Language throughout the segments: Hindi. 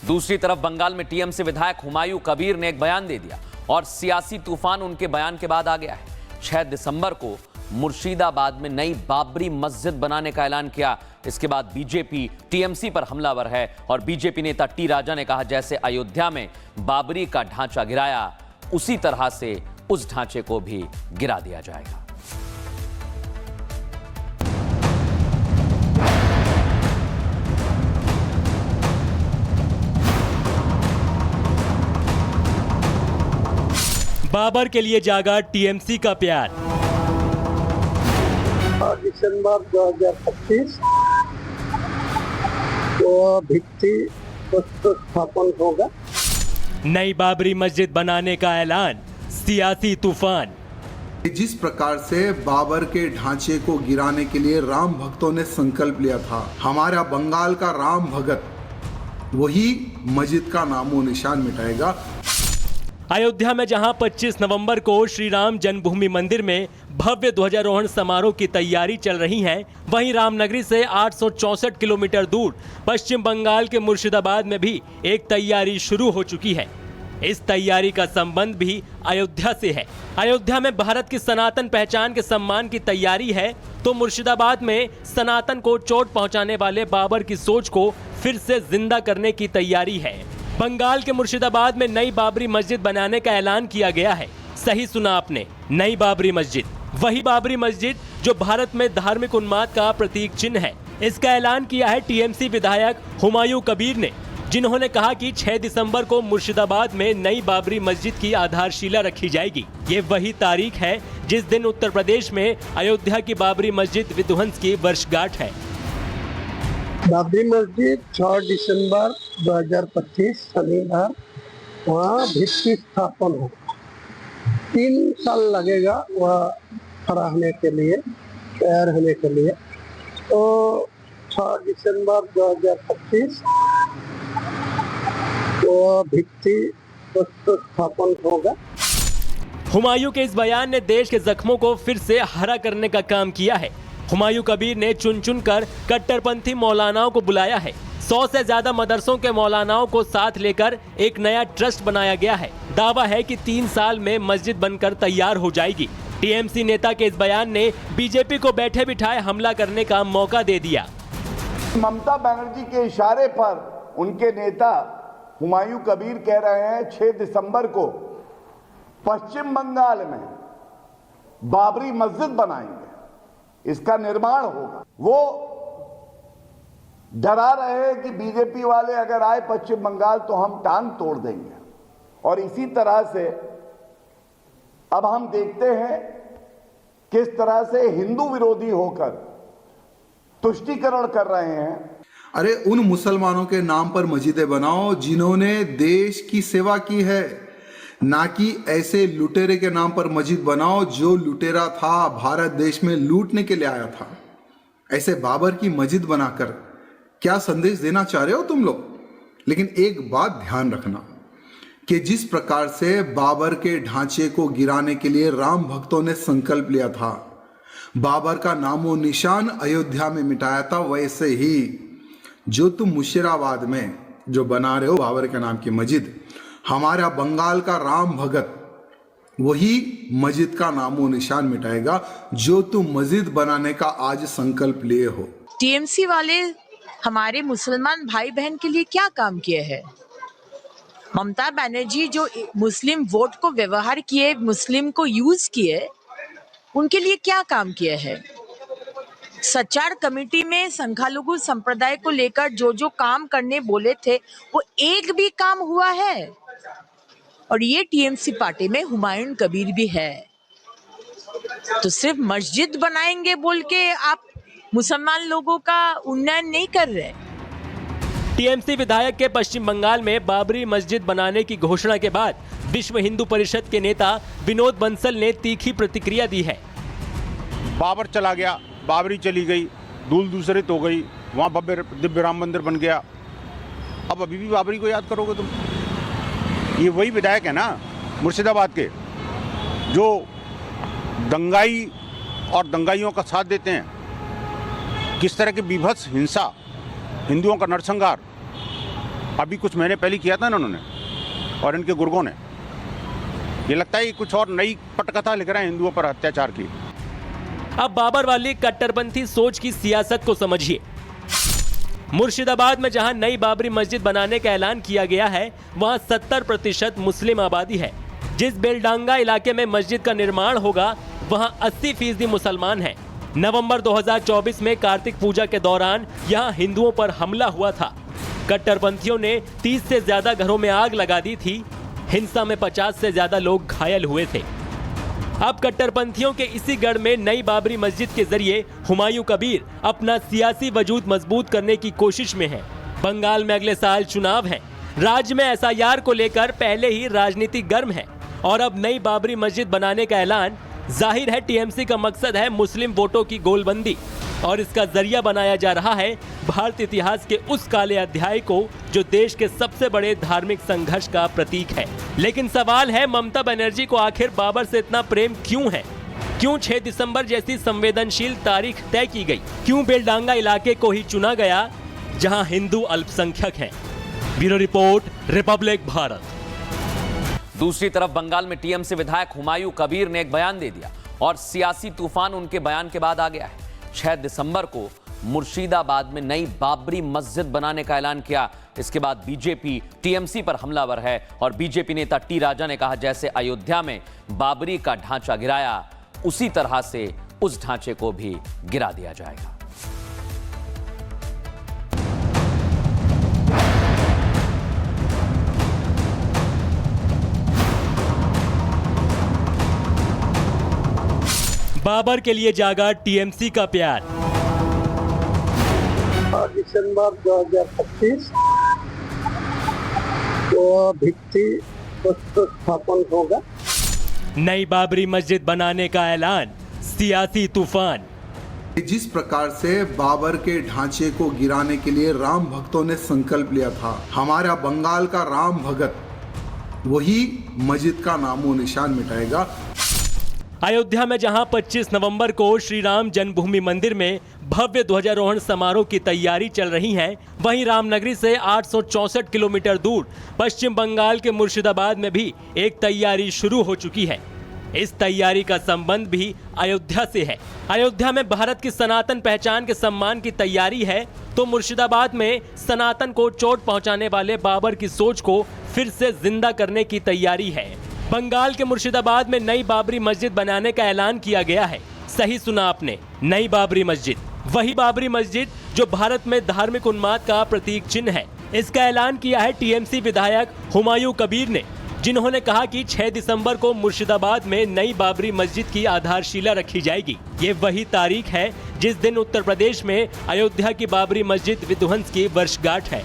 दूसरी तरफ बंगाल में टीएमसी विधायक हुमायूं कबीर ने एक बयान दे दिया और सियासी तूफान उनके बयान के बाद आ गया है। 6 दिसंबर को मुर्शिदाबाद में नई बाबरी मस्जिद बनाने का ऐलान किया। इसके बाद बीजेपी टीएमसी पर हमलावर है और बीजेपी नेता टी राजा ने कहा, जैसे अयोध्या में बाबरी का ढांचा गिराया उसी तरह से उस ढांचे को भी गिरा दिया जाएगा। बाबर के लिए जागा टीएमसी का प्यार। 8 दिसंबर 2025 को भित्ति स्थापन होगा। नई बाबरी मस्जिद बनाने का ऐलान, सियासी तूफान। जिस प्रकार से बाबर के ढांचे को गिराने के लिए राम भक्तों ने संकल्प लिया था, हमारा बंगाल का राम भगत वही मस्जिद का नामो निशान मिटाएगा। अयोध्या में जहां 25 नवंबर को श्री राम जन्मभूमि मंदिर में भव्य ध्वजारोहण समारोह की तैयारी चल रही है, वहीं रामनगरी से 864 किलोमीटर दूर पश्चिम बंगाल के मुर्शिदाबाद में भी एक तैयारी शुरू हो चुकी है। इस तैयारी का संबंध भी अयोध्या से है। अयोध्या में भारत की सनातन पहचान के सम्मान की तैयारी है, तो मुर्शिदाबाद में सनातन को चोट पहुंचाने वाले बाबर की सोच को फिर से जिंदा करने की तैयारी है। बंगाल के मुर्शिदाबाद में नई बाबरी मस्जिद बनाने का ऐलान किया गया है। सही सुना आपने, नई बाबरी मस्जिद, वही बाबरी मस्जिद जो भारत में धार्मिक उन्माद का प्रतीक चिन्ह है। इसका ऐलान किया है टीएमसी विधायक हुमायूं कबीर ने, जिन्होंने कहा कि 6 दिसंबर को मुर्शिदाबाद में नई बाबरी मस्जिद की आधारशिला रखी जाएगी। ये वही तारीख है जिस दिन उत्तर प्रदेश में अयोध्या की बाबरी मस्जिद विध्वंस की वर्षगांठ है। बाबरी मस्जिद 6 दिसंबर 2025 शनिवार वहाँ भित्ति स्थापन होगा। 3 साल लगेगा वह खड़ा होने के लिए, तैयार होने के लिए। तो 6 दिसंबर 2025 को भित्ति स्थापन होगा। हुमायूं के इस बयान ने देश के जख्मों को फिर से हरा करने का काम किया है। हुमायूं कबीर ने चुन चुन कर कट्टरपंथी मौलानाओं को बुलाया है। 100 से ज्यादा मदरसों के मौलानाओं को साथ लेकर एक नया ट्रस्ट बनाया गया है। दावा है कि 3 साल में मस्जिद बनकर तैयार हो जाएगी। टीएमसी नेता के इस बयान ने बीजेपी को बैठे बिठाए हमला करने का मौका दे दिया। ममता बनर्जी के इशारे पर उनके नेता हुमायूं कबीर कह रहे हैं 6 दिसंबर को पश्चिम बंगाल में बाबरी मस्जिद बनाएंगे, इसका निर्माण होगा। वो डरा रहे हैं कि बीजेपी वाले अगर आए पश्चिम बंगाल तो हम टांग तोड़ देंगे। और इसी तरह से अब हम देखते हैं किस तरह से हिंदू विरोधी होकर तुष्टीकरण कर रहे हैं। अरे उन मुसलमानों के नाम पर मस्जिदें बनाओ जिन्होंने देश की सेवा की है, ना कि ऐसे लुटेरे के नाम पर मस्जिद बनाओ जो लुटेरा था, भारत देश में लूटने के लिए आया था। ऐसे बाबर की मस्जिद बनाकर क्या संदेश देना चाह रहे हो तुम लोग? लेकिन एक बात ध्यान रखना कि जिस प्रकार से बाबर के ढांचे को गिराने के लिए राम भक्तों ने संकल्प लिया था, बाबर का नामो निशान अयोध्या में मिटाया था, वैसे ही जो तुम मुर्शिदाबाद में जो बना रहे हो बाबर के नाम की मस्जिद, हमारा बंगाल का राम भगत वही मस्जिद का नामो निशान मिटाएगा जो तुम मस्जिद बनाने का आज संकल्प लिए हो। टीएमसी वाले हमारे मुसलमान भाई बहन के लिए क्या काम किए हैं? ममता बनर्जी जो मुस्लिम वोट को व्यवहार किए, मुस्लिम को यूज किए, उनके लिए क्या काम किए हैं? सचार कमेटी में संख्यालघु संप्रदाय को लेकर जो जो काम करने बोले थे वो एक भी काम हुआ है। और ये टीएमसी पार्टी में हुमायूं कबीर भी है। तो सिर्फ मस्जिद बनाएंगे बोल के आप मुसलमान लोगों का उन्नयन नहीं कर रहे। टीएमसी विधायक के पश्चिम बंगाल में बाबरी मस्जिद बनाने की घोषणा के बाद विश्व हिंदू परिषद के नेता विनोद बंसल ने तीखी प्रतिक्रिया दी है। बाबर चला गया, बाबरी चली गई, धूल दूसरित हो गई, वहाँ भव्य दिव्य राम मंदिर बन गया। अब अभी भी बाबरी को याद करोगे तुम? ये वही विधायक है ना मुर्शिदाबाद के जो दंगाई और दंगाइयों का साथ देते हैं। किस तरह की बीभत्स हिंसा, हिंदुओं का नरसंहार, अभी कुछ महीने पहले किया था ना उन्होंने और इनके गुर्गों ने। ये लगता है कि कुछ और नई पटकथा लिख रहे हैं हिंदुओं पर अत्याचार की। अब बाबर वाली कट्टरपंथी सोच की सियासत को समझिए। मुर्शिदाबाद में जहां नई बाबरी मस्जिद बनाने का ऐलान किया गया है, वहां 70% मुस्लिम आबादी है। जिस बेलडांगा इलाके में मस्जिद का निर्माण होगा, वहां 80% मुसलमान हैं। नवंबर 2024 में कार्तिक पूजा के दौरान यहां हिंदुओं पर हमला हुआ था। कट्टरपंथियों ने 30 से ज्यादा घरों में आग लगा दी थी। हिंसा में 50 से ज्यादा लोग घायल हुए थे। अब कट्टरपंथियों के इसी गढ़ में नई बाबरी मस्जिद के जरिए हुमायूं कबीर अपना सियासी वजूद मजबूत करने की कोशिश में है। बंगाल में अगले साल चुनाव है। राज्य में एसआईआर को लेकर पहले ही राजनीति गर्म है और अब नई बाबरी मस्जिद बनाने का ऐलान, जाहिर है टीएमसी का मकसद है मुस्लिम वोटों की गोलबंदी और इसका जरिया बनाया जा रहा है भारतीय इतिहास के उस काले अध्याय को जो देश के सबसे बड़े धार्मिक संघर्ष का प्रतीक है। लेकिन सवाल है, ममता बनर्जी को आखिर बाबर से इतना प्रेम क्यों है? क्यों 6 दिसंबर जैसी संवेदनशील तारीख तय की गई? क्यों बेलडांगा इलाके को ही चुना गया जहां हिंदू अल्पसंख्यक हैं? Bureau report, Republic Bharat. दूसरी तरफ बंगाल में टीएमसी विधायक हुमायूं कबीर ने एक बयान दे दिया और सियासी तूफान उनके बयान के बाद आ गया है। 6 दिसंबर को मुर्शिदाबाद में नई बाबरी मस्जिद बनाने का ऐलान किया। इसके बाद बीजेपी टीएमसी पर हमलावर है और बीजेपी नेता टी राजा ने कहा, जैसे अयोध्या में बाबरी का ढांचा गिराया, उसी तरह से उस ढांचे को भी गिरा दिया जाएगा। बाबर के लिए जागा टीएमसी का प्यार। 6 दिसंबर 2025 को भित्ति स्थापन होगा। नई बाबरी मस्जिद बनाने का ऐलान, सियासी तूफान। जिस प्रकार से बाबर के ढांचे को गिराने के लिए राम भक्तों ने संकल्प लिया था, हमारा बंगाल का राम भगत वही मस्जिद का नामो निशान मिटाएगा। अयोध्या में जहां 25 नवंबर को श्री राम जन्मभूमि मंदिर में भव्य ध्वजारोहण समारोह की तैयारी चल रही है, वहीं रामनगरी से 864 किलोमीटर दूर पश्चिम बंगाल के मुर्शिदाबाद में भी एक तैयारी शुरू हो चुकी है। इस तैयारी का संबंध भी अयोध्या से है। अयोध्या में भारत की सनातन पहचान के सम्मान की तैयारी है, तो मुर्शिदाबाद में सनातन को चोट पहुंचाने वाले बाबर की सोच को फिर से जिंदा करने की तैयारी है। बंगाल के मुर्शिदाबाद में नई बाबरी मस्जिद बनाने का ऐलान किया गया है। सही सुना आपने, नई बाबरी मस्जिद, वही बाबरी मस्जिद जो भारत में धार्मिक उन्माद का प्रतीक चिन्ह है। इसका ऐलान किया है टीएमसी विधायक हुमायूं कबीर ने, जिन्होंने कहा कि 6 दिसंबर को मुर्शिदाबाद में नई बाबरी मस्जिद की आधारशिला रखी जाएगी। ये वही तारीख है जिस दिन उत्तर प्रदेश में अयोध्या की बाबरी मस्जिद विध्वंस की वर्षगांठ है।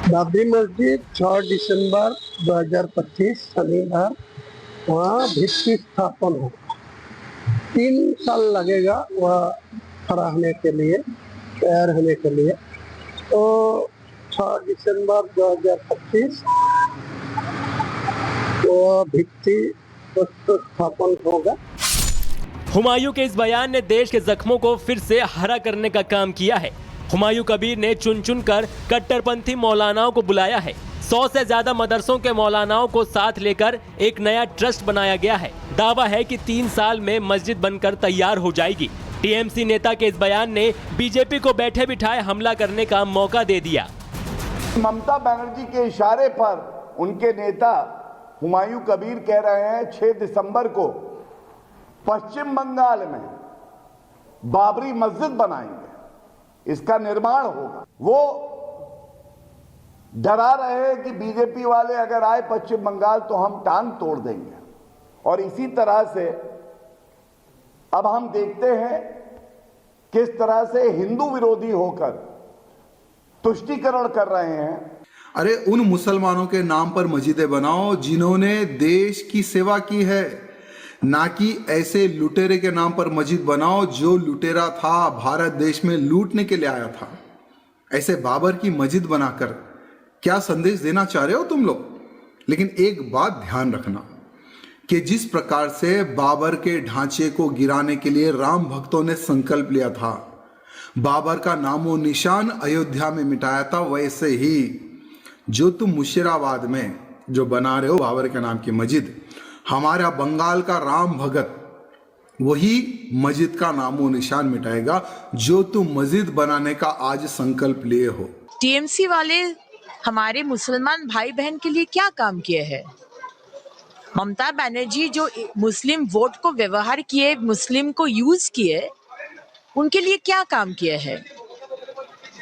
बाबरी मस्जिद 6 दिसंबर 2025 शनिवार वहाँ भित्ति स्थापन होगा। 3 साल लगेगा वह खड़ा होने के लिए, तैयार होने के लिए। तो 6 दिसंबर 2025 वो भित्ति स्थापन होगा। हुमायूं के इस बयान ने देश के जख्मों को फिर से हरा करने का काम किया है। हुमायूं कबीर ने चुन चुन कर कट्टरपंथी मौलानाओं को बुलाया है। 100 से ज्यादा मदरसों के मौलानाओं को साथ लेकर एक नया ट्रस्ट बनाया गया है। दावा है कि 3 साल में मस्जिद बनकर तैयार हो जाएगी। टीएमसी नेता के इस बयान ने बीजेपी को बैठे बिठाए हमला करने का मौका दे दिया। ममता बनर्जी के इशारे पर उनके नेता हुमायूं कबीर कह रहे हैं 6 दिसंबर को पश्चिम बंगाल में बाबरी मस्जिद बनाएंगे, इसका निर्माण होगा। वो डरा रहे हैं कि बीजेपी वाले अगर आए पश्चिम बंगाल तो हम टांग तोड़ देंगे, और इसी तरह से अब हम देखते हैं किस तरह से हिंदू विरोधी होकर तुष्टीकरण कर रहे हैं। अरे उन मुसलमानों के नाम पर मस्जिदें बनाओ जिन्होंने देश की सेवा की है, ना कि ऐसे लुटेरे के नाम पर मस्जिद बनाओ जो लुटेरा था, भारत देश में लूटने के लिए आया था। ऐसे बाबर की मस्जिद बनाकर क्या संदेश देना चाह रहे हो तुम लोग? लेकिन एक बात ध्यान रखना कि जिस प्रकार से बाबर के ढांचे को गिराने के लिए राम भक्तों ने संकल्प लिया था, बाबर का नामो निशान अयोध्या में मिटाया था, वैसे ही जो तुम मुर्शिदाबाद में जो बना रहे हो बाबर के नाम की मस्जिद, हमारा बंगाल का राम भगत वही मस्जिद का नामो निशान मिटाएगा जो तुम मस्जिद बनाने का आज संकल्प लिए हो। टीएमसी वाले हमारे मुसलमान भाई बहन के लिए क्या काम किए हैं? ममता बनर्जी जो मुस्लिम वोट को व्यवहार किए, मुस्लिम को यूज किए, उनके लिए क्या काम किए हैं?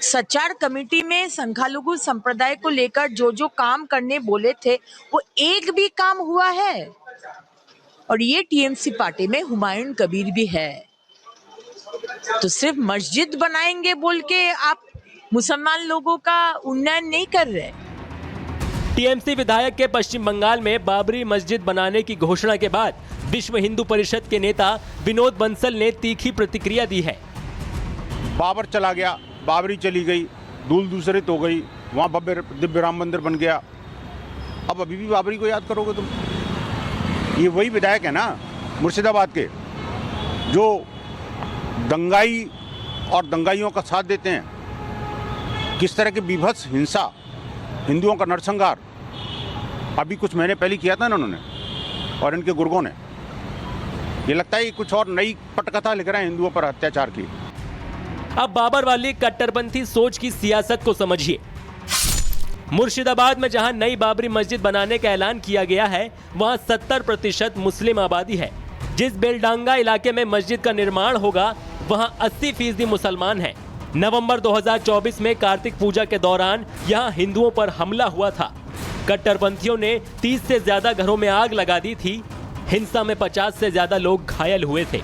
सचार कमेटी में संख्यालघु संप्रदाय को लेकर जो जो काम करने बोले थे वो एक भी काम हुआ है। और ये टीएमसी पार्टी में हुमायूं कबीर भी है। तो सिर्फ मस्जिद बनाएंगे बोल के आप मुसलमान लोगों का उन्नयन नहीं कर रहे। टीएमसी विधायक के पश्चिम बंगाल में बाबरी मस्जिद बनाने की घोषणा के बाद विश्व हिंदू परिषद के नेता विनोद बंसल ने तीखी प्रतिक्रिया दी है। बाबर चला गया, बाबरी चली गई, धूल दूसरित हो गई, वहाँ भव्य दिव्य राम मंदिर बन गया। अब अभी भी बाबरी को याद करोगे तुम? ये वही विधायक है ना मुर्शिदाबाद के जो दंगाई और दंगाइयों का साथ देते हैं। किस तरह की बीभत्स हिंसा, हिंदुओं का नरसंहार अभी कुछ महीने पहले किया था ना उन्होंने और इनके गुर्गों ने। ये लगता है कि कुछ और नई पटकथा लिख रहे हैं हिंदुओं पर अत्याचार की। अब बाबर वाली कट्टरपंथी सोच की सियासत को समझिए। मुर्शिदाबाद में जहां नई बाबरी मस्जिद बनाने का ऐलान किया गया है, वहां 70% मुस्लिम आबादी है। जिस बेलडांगा इलाके में मस्जिद का निर्माण होगा, वहां 80% मुसलमान हैं। नवंबर 2024 में कार्तिक पूजा के दौरान यहां हिंदुओं पर हमला हुआ था। कट्टरपंथियों ने 30 से ज्यादा घरों में आग लगा दी थी। हिंसा में 50 से ज्यादा लोग घायल हुए थे।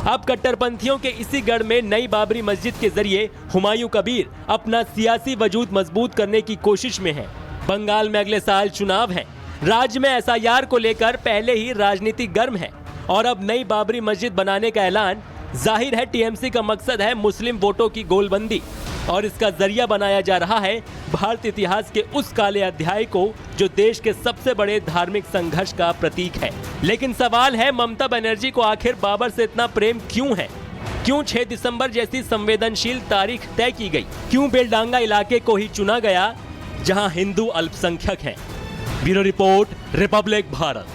अब कट्टरपंथियों के इसी गढ़ में नई बाबरी मस्जिद के जरिए हुमायूं कबीर अपना सियासी वजूद मजबूत करने की कोशिश में है। बंगाल में अगले साल चुनाव है। राज्य में एसआईआर को लेकर पहले ही राजनीति गर्म है और अब नई बाबरी मस्जिद बनाने का ऐलान, जाहिर है टीएमसी का मकसद है मुस्लिम वोटों की गोलबंदी और इसका जरिया बनाया जा रहा है भारतीय इतिहास के उस काले अध्याय को जो देश के सबसे बड़े धार्मिक संघर्ष का प्रतीक है। लेकिन सवाल है, ममता बनर्जी को आखिर बाबर से इतना प्रेम क्यों है? क्यों 6 दिसंबर जैसी संवेदनशील तारीख तय की गई? क्यों बेलडांगा इलाके को ही चुना गया जहां हिंदू अल्पसंख्यक हैं? Bureau report, Republic Bharat.